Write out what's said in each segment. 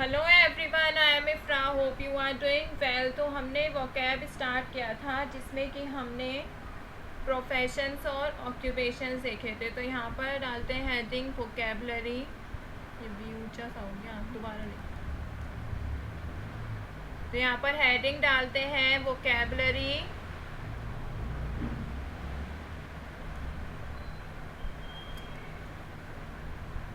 Hello everyone, I am Ifra, hope you are doing well. तो हमने vocab start किया था जिसमें कि हमने प्रोफेशंस और ऑक्यूपेशंस देखे थे। तो यहाँ पर डालते हैं हेडिंग वोकैबलरी। ये भी ऊंचा सा हो गया, दोबारा लिख। तो यहाँ पर हेडिंग डालते हैं वोकैबलरी।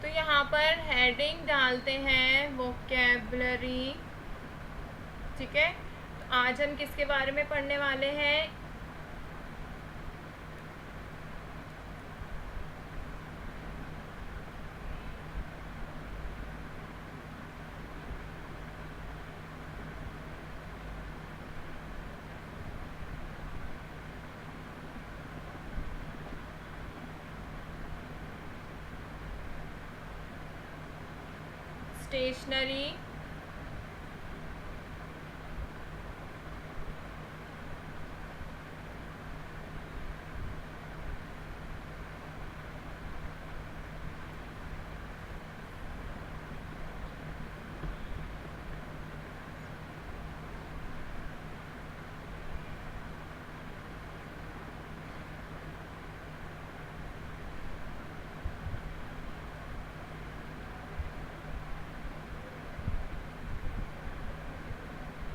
तो यहाँ पर हेडिंग डालते हैं वोकैबलरी, ठीक है। तो आज हम किसके बारे में पढ़ने वाले हैं? Stationery,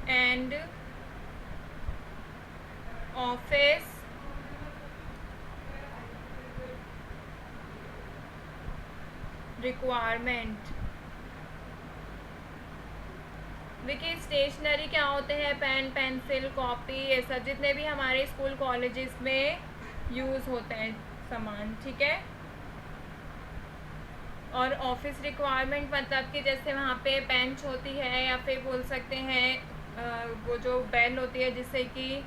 and office requirement. देखिए, स्टेशनरी क्या होते हैं? पेन, पेंसिल, कॉपी, ये सब जितने भी हमारे स्कूल कॉलेजेस में यूज़ होते हैं सामान, ठीक है। और ऑफिस रिक्वायरमेंट मतलब कि जैसे वहाँ पे बेंच होती है, या फिर बोल सकते हैं वो जो बेल होती है जिससे कि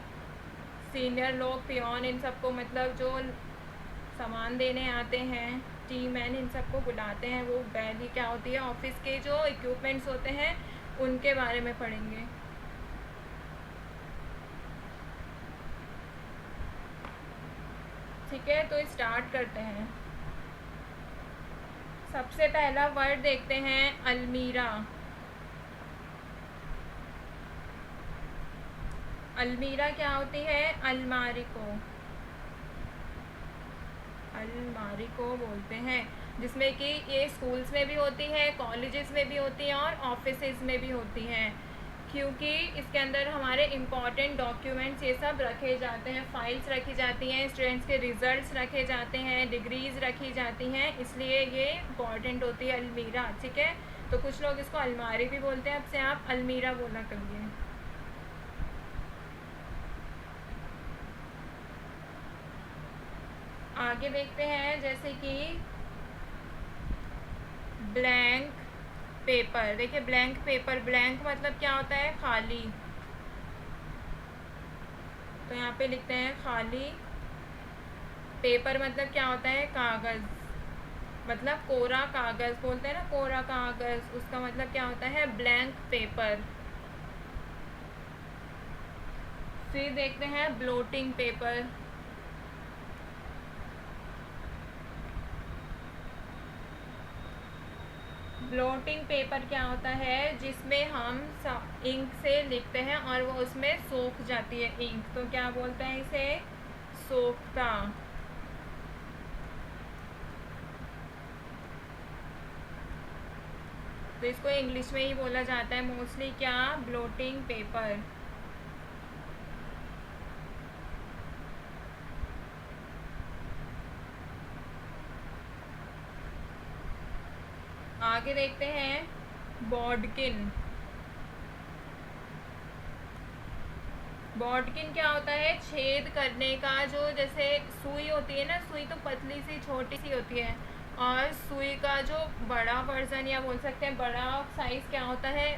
सीनियर लोग, पियोन, इन सबको मतलब जो सामान देने आते हैं, टी मैन, इन सबको बुलाते हैं। वो बेल ही क्या होती है? ऑफिस के जो इक्विपमेंट्स होते हैं उनके बारे में पढ़ेंगे। ठीक है, तो स्टार्ट करते हैं। सबसे पहला वर्ड देखते हैं, अलमीरा। अलमीरा क्या होती है? अलमारी को बोलते हैं, जिसमें कि ये स्कूल्स में भी होती है, कॉलेजेस में भी होती है और ऑफिसेज में भी होती हैं, क्योंकि इसके अंदर हमारे इम्पॉर्टेंट डॉक्यूमेंट्स ये सब रखे जाते हैं, फाइल्स रखी जाती हैं, स्टूडेंट्स के रिजल्ट्स रखे जाते हैं, डिग्रीज रखी जाती हैं, इसलिए ये इम्पॉर्टेंट होती है अलमीरा, ठीक है। तो कुछ लोग इसको अलमारी भी बोलते हैं, अब से आप अलमीरा बोला करिए। आगे देखते हैं, जैसे कि ब्लैंक पेपर। देखिए, ब्लैंक पेपर, ब्लैंक मतलब क्या होता है? खाली। तो यहाँ पे लिखते हैं खाली। पेपर मतलब क्या होता है? कागज़, मतलब कोरा कागज़ बोलते हैं ना, कोरा कागज़, उसका मतलब क्या होता है? Blank paper. फिर देखते हैं ब्लोटिंग पेपर। ब्लोटिंग पेपर क्या होता है? जिसमें हम इंक से लिखते हैं और वो उसमें सोख जाती है इंक, तो क्या बोलते हैं इसे? सोखता। तो इसको इंग्लिश में ही बोला जाता है मोस्टली, क्या? Blotting paper. आगे देखते हैं बॉडकिन। बॉडकिन क्या होता है? छेद करने का, जो जैसे सुई होती है ना, सुई तो पतली सी छोटी सी होती है, और सुई का जो बड़ा वर्जन या बोल सकते हैं बड़ा साइज क्या होता है?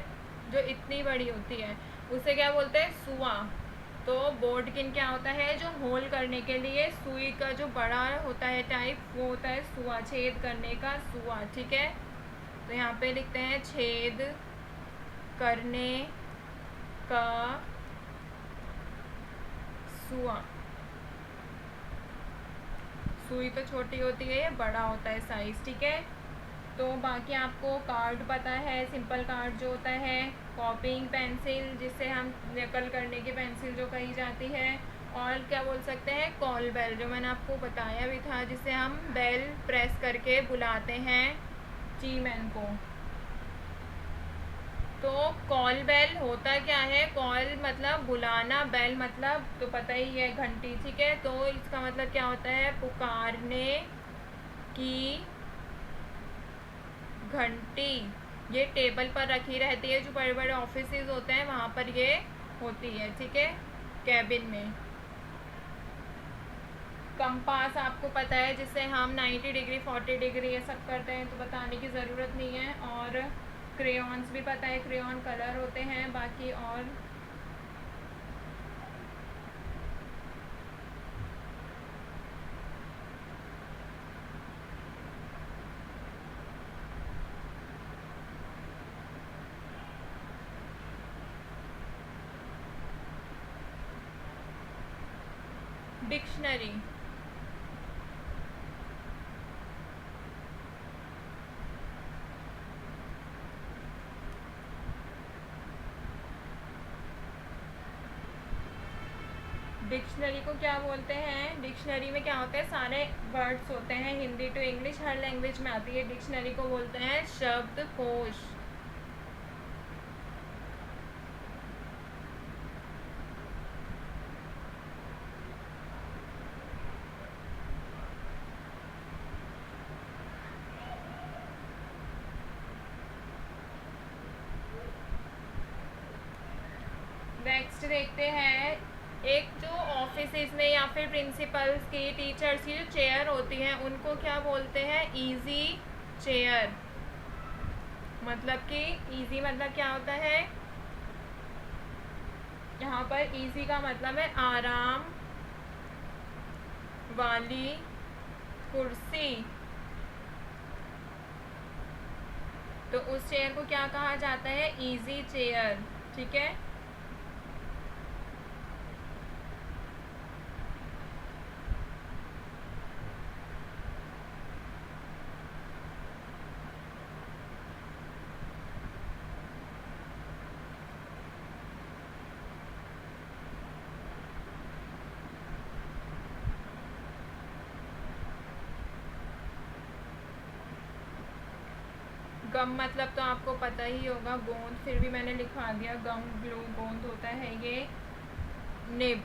जो इतनी बड़ी होती है उसे क्या बोलते हैं? सुआ। तो बोर्डकिन क्या होता है? जो होल करने के लिए सुई का जो बड़ा होता है टाइप, वो होता है सुआ, छेद करने का सुआ, ठीक है। तो यहाँ पे लिखते हैं छेद करने का सुआ। सुई तो छोटी होती है, ये बड़ा होता है साइज, ठीक है। तो बाकी आपको कार्ड पता है, सिंपल कार्ड जो होता है, कॉपिंग पेंसिल जिससे हम नकल करने की पेंसिल जो कही जाती है, और क्या बोल सकते हैं, कॉल बेल जो मैंने आपको बताया भी था, जिससे हम बेल प्रेस करके बुलाते हैं जी मैन को। तो कॉल बेल होता क्या है, कॉल मतलब बुलाना, बेल मतलब तो पता ही है घंटी, ठीक है। तो इसका मतलब क्या होता है, पुकारने की घंटी। ये टेबल पर रखी रहती है, जो बड़े बड़े ऑफिसेज होते हैं वहाँ पर ये होती है, ठीक है, कैबिन में। कंपास आपको पता है, जिससे हम 90 डिग्री 40 डिग्री ये सब करते हैं, तो बताने की ज़रूरत नहीं है। और क्रेयॉन्स भी पता है, क्रेयॉन कलर होते हैं बाकी। और डिक्शनरी, डिक्शनरी को क्या बोलते हैं, डिक्शनरी में क्या होता है, सारे वर्ड्स होते हैं, हिंदी टू इंग्लिश हर लैंग्वेज में आती है। डिक्शनरी को बोलते हैं शब्दकोश। नेक्स्ट देखते हैं, एक जो ऑफिस में या फिर प्रिंसिपल्स की, टीचर्स की जो चेयर होती हैं, उनको क्या बोलते हैं, इजी चेयर। मतलब कि इजी मतलब क्या होता है, यहाँ पर इजी का मतलब है आराम वाली कुर्सी। तो उस चेयर को क्या कहा जाता है, इजी चेयर, ठीक है। गम मतलब तो आपको पता ही होगा, गोंद, फिर भी मैंने लिखवा दिया, गम ग्लू गोंद होता है ये। निब,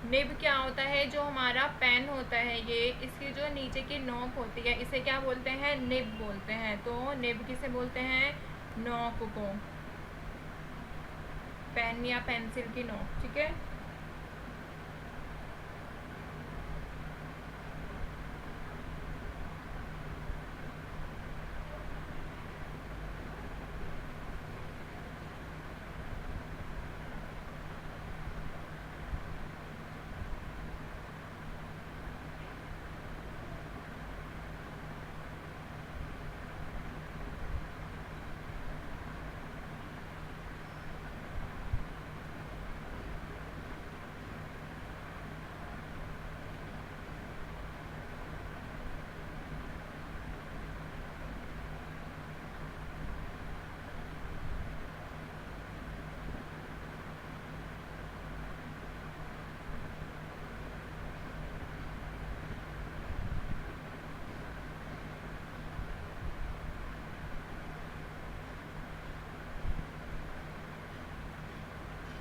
निब क्या होता है, जो हमारा पेन होता है ये, इसकी जो नीचे की नोक होती है, इसे क्या बोलते हैं, निब बोलते हैं। तो निब किसे बोलते हैं, नोक को, पेन या पेंसिल की नोक, ठीक है।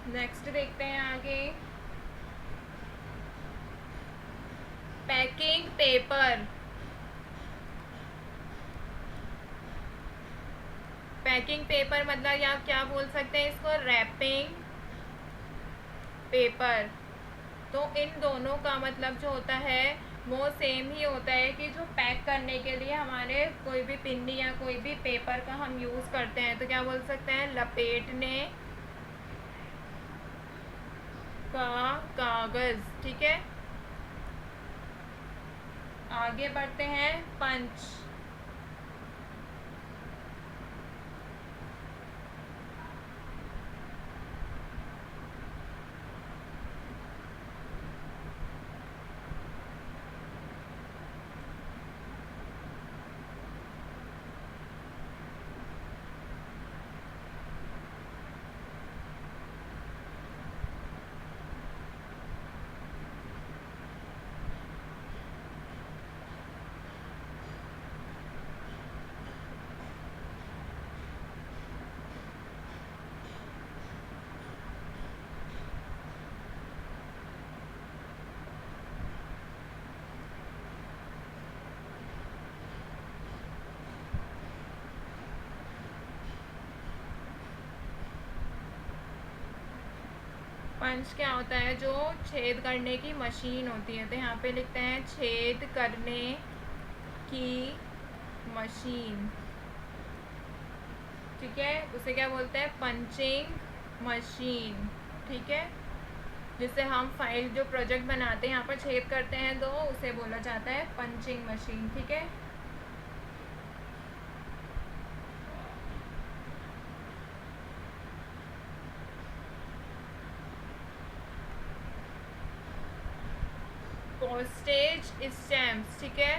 नेक्स्ट देखते हैं आगे, पैकिंग पेपर। पैकिंग पेपर मतलब या क्या बोल सकते हैं इसको, रैपिंग पेपर। तो इन दोनों का मतलब जो होता है वो सेम ही होता है, कि जो पैक करने के लिए हमारे कोई भी पिन्नी या कोई भी पेपर का हम यूज़ करते हैं, तो क्या बोल सकते हैं, लपेटने का कागज़, ठीक है। आगे बढ़ते हैं, पंच। पंच क्या होता है? जो छेद करने की मशीन होती है। तो यहाँ पे लिखते हैं छेद करने की मशीन। ठीक है, उसे क्या बोलते हैं? Punching machine. ठीक है, जिससे हम फाइल जो प्रोजेक्ट बनाते हैं यहाँ पर छेद करते हैं तो उसे बोला जाता है पंचिंग मशीन। ठीक है, पोस्टेज स्टैम्प्स। ठीक है,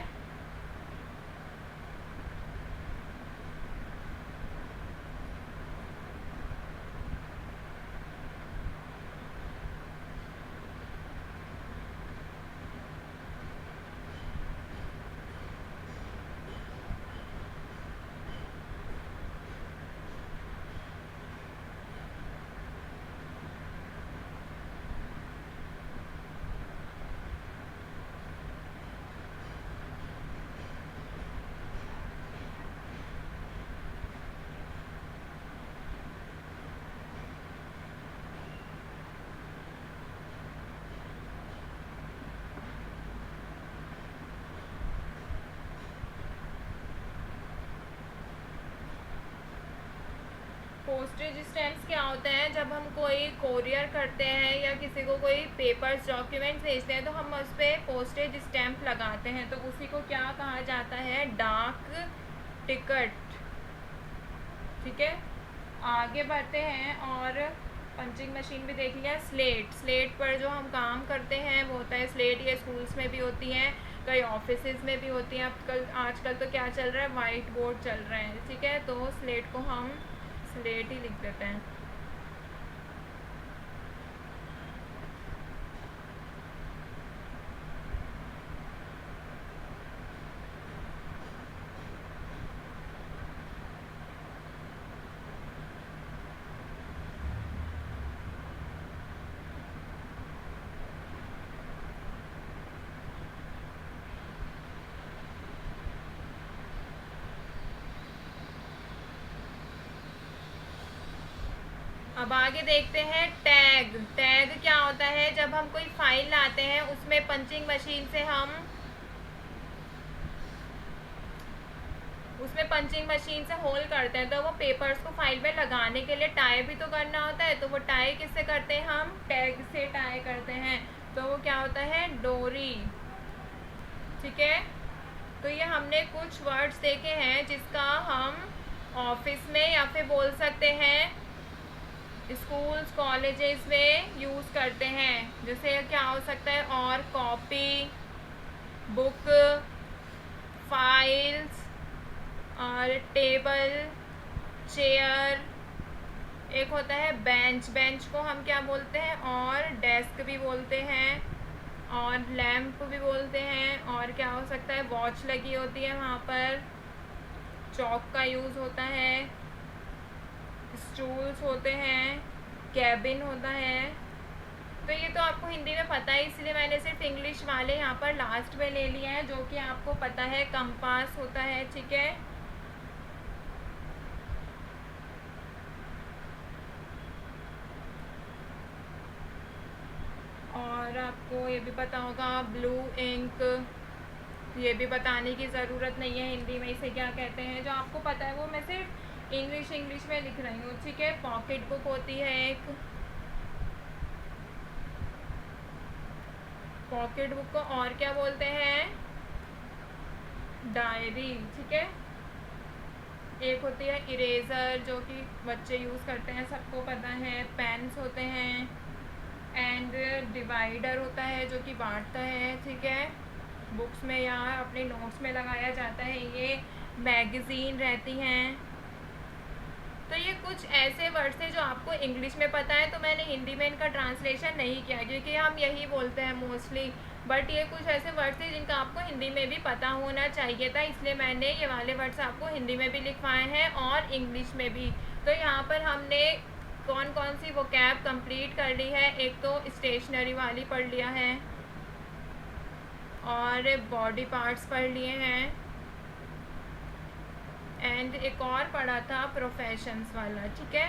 पोस्टेज स्टैम्प्स क्या होते हैं? जब हम कोई कोरियर करते हैं या किसी को कोई पेपर्स डॉक्यूमेंट्स भेजते हैं तो हम उस पर पोस्टेज स्टैम्प लगाते हैं, तो उसी को क्या कहा जाता है? डाक टिकट। ठीक है, आगे बढ़ते हैं और पंचिंग मशीन भी देख लिया। स्लेट, स्लेट पर जो हम काम करते हैं वो होता है स्लेट। ये स्कूल्स में भी होती हैं, कई ऑफिसेज में भी होती हैं। आजकल तो क्या चल रहा है? वाइट बोर्ड चल रहे हैं। ठीक है, तो स्लेट को हम स्लेट ही लिख देते हैं। अब आगे देखते हैं टैग। टैग क्या होता है? जब हम कोई फाइल लाते हैं उसमें पंचिंग मशीन से हम उसमें पंचिंग मशीन से होल करते हैं, तो वो पेपर्स को फाइल पे लगाने के लिए टाई भी तो करना होता है। तो वो टाई किससे करते हैं? हम टैग से टाई करते हैं। तो वो क्या होता है? डोरी। ठीक है, तो ये हमने कुछ वर्ड्स देखे हैं जिसका हम ऑफिस में या फिर बोल सकते हैं स्कूल्स कॉलेजेस में यूज़ करते हैं। जैसे क्या हो सकता है? और कॉपी, बुक, फाइल्स और टेबल, चेयर। एक होता है बेंच, बेंच को हम क्या बोलते हैं? और डेस्क भी बोलते हैं, और लैंप भी बोलते हैं। और क्या हो सकता है? वॉच लगी होती है वहाँ पर, चौक का यूज़ होता है, स्टूल्स होते हैं, कैबिन होता है। तो ये तो आपको हिंदी में पता है, इसलिए मैंने सिर्फ इंग्लिश वाले यहाँ पर लास्ट में ले लिए हैं, जो कि आपको पता है। कंपास होता है। ठीक है, और आपको ये भी पता होगा ब्लू इंक। ये भी बताने की ज़रूरत नहीं है हिंदी में इसे क्या कहते हैं, जो आपको पता है वो मैं सिर्फ इंग्लिश में लिख रही हूँ। ठीक है, पॉकेट बुक होती है एक। पॉकेट बुक को और क्या बोलते हैं? डायरी। ठीक है, एक होती है इरेज़र जो कि बच्चे यूज़ करते हैं, सबको पता है। पेन्स होते हैं, एंड डिवाइडर होता है जो कि बांटता है। ठीक है, बुक्स में या अपने नोट्स में लगाया जाता है। ये मैगज़ीन रहती हैं। तो ये कुछ ऐसे वर्ड्स हैं जो आपको इंग्लिश में पता है, तो मैंने हिंदी में इनका ट्रांसलेशन नहीं किया क्योंकि हम यही बोलते हैं मोस्टली। बट ये कुछ ऐसे वर्ड्स हैं जिनका आपको हिंदी में भी पता होना चाहिए था, इसलिए मैंने ये वाले वर्ड्स आपको हिंदी में भी लिखवाए हैं और इंग्लिश में भी। तो यहाँ पर हमने कौन कौन सी वोकैब कंप्लीट कर ली है? एक तो स्टेशनरी वाली पढ़ लिया है, और बॉडी पार्ट्स पढ़ लिए हैं, एंड एक और पढ़ा था प्रोफेशंस वाला। ठीक है,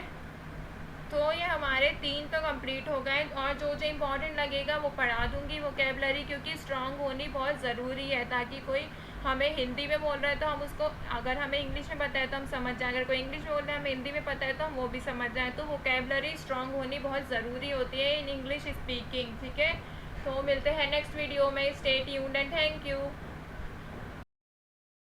तो ये हमारे 3 तो कंप्लीट हो गए, और जो जो इम्पोर्टेंट लगेगा वो पढ़ा दूँगी वोकेबलरी, क्योंकि स्ट्रांग होनी बहुत ज़रूरी है, ताकि कोई हमें हिंदी में बोल रहा है तो हम उसको, अगर हमें इंग्लिश में पता है तो हम समझ जाएँ, अगर कोई इंग्लिश में बोल रहा है हमें हिंदी में पता है तो हम वो भी समझ जाएँ। तो वोकेबलरी स्ट्रांग होनी बहुत ज़रूरी होती है इन इंग्लिश स्पीकिंग। ठीक है, तो मिलते हैं नेक्स्ट वीडियो में। Stay tuned and thank you.